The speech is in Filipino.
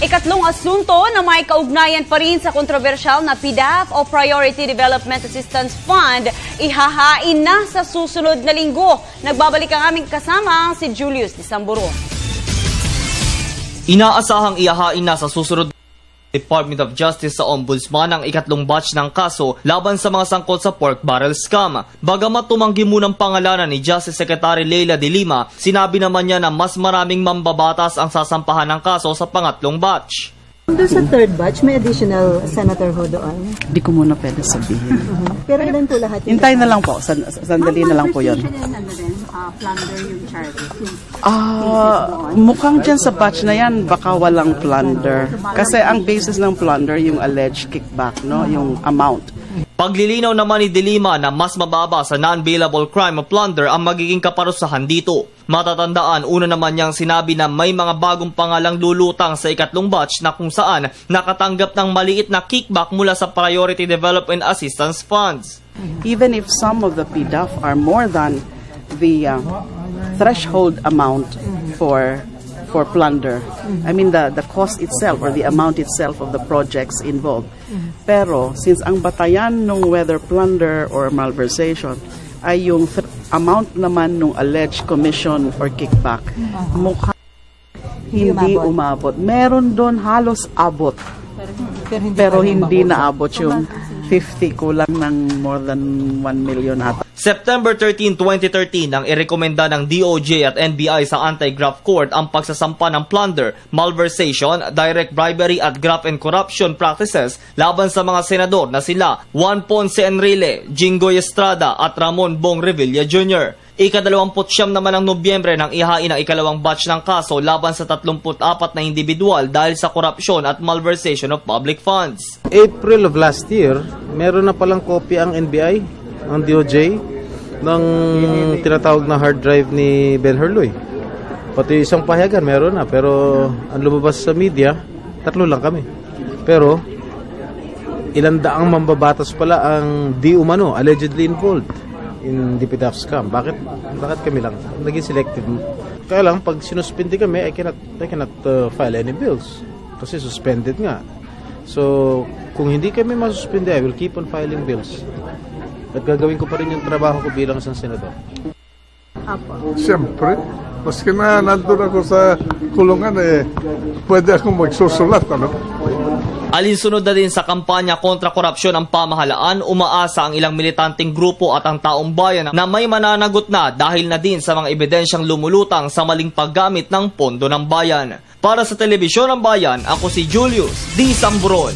Ikatlong asunto na may kaugnayan pa rin sa kontrobersyal na PDAF o Priority Development Assistance Fund, ihahain na sa susunod na linggo. Nagbabalik ang aming kasama si Julius de Samburo. Inaasahang ihahain na sa susunod Department of Justice sa Ombudsman ang ikatlong batch ng kaso laban sa mga sangkot sa pork barrel scam. Bagamat tumanggi munang pangalanan ni Justice Secretary Leila de Lima, sinabi naman niya na mas maraming mambabatas ang sasampahan ng kaso sa pangatlong batch. Doon sa third batch, may additional senator ho doon? Di ko muna pwede sabihin. Pero ilan po lahat? Hintay na lang po. Sandali na lang po yun. Plunder yung charges? Mukhang dyan sa batch na yan, baka walang plunder. Kasi ang basis ng plunder, yung alleged kickback, no? Yung amount. Paglilinaw naman ni De Lima na mas mababa sa non-bailable crime o plunder ang magiging kaparusahan dito. Matatandaan, una naman niyang sinabi na may mga bagong pangalang lulutang sa ikatlong batch na kung saan nakatanggap ng maliit na kickback mula sa Priority Development Assistance Funds. Even if some of the PDAF are more than the threshold amount for plunder. I mean the cost itself or the amount itself of the projects involved. Pero since ang batayan ng whether plunder or malversation ay yung amount naman ng alleged commission or kickback, mukhang hindi umabot. Meron doon halos abot. Pero hindi naabot yung 50, kulang ng more than 1 million ata. September 13, 2013 nang irekomenda ng DOJ at NBI sa Anti-Graft Court ang pagsasampa ng plunder, malversation, direct bribery at graft and corruption practices laban sa mga senador na sila Juan Ponce Enrile, Jinggoy Estrada at Ramon Bong Revilla Jr. Ika-29 naman ng Nobyembre nang ihain ang ikalawang batch ng kaso laban sa 34 na individual dahil sa korupsyon at malversation of public funds. April of last year, meron na palang kopya ang NBI, ang DOJ, ng tinatawag na hard drive ni Ben Herluy. Pati isang pahayagan meron na, pero ang lumabas sa media, 3 lang kami. Pero ilang daang mambabatas pala ang di umano, allegedly involved in the PDAF scam. Bakit kami lang? Naging selective. Kaya lang, pag sinuspindi kami, I cannot file any bills. Kasi suspended nga. So, kung hindi kami masuspindi, I will keep on filing bills. At gagawin ko pa rin yung trabaho ko bilang isang senador. Siyempre, maski na nandun ako sa kulungan, pwede akong magsusulat, ano? Alinsunod na din sa kampanya kontra korupsyon ang pamahalaan, umaasa ang ilang militanteng grupo at ang taong bayan na may mananagot na dahil na din sa mga ebidensyang lumulutang sa maling paggamit ng pondo ng bayan. Para sa Telebisyon ng Bayan, ako si Julius de Samburo.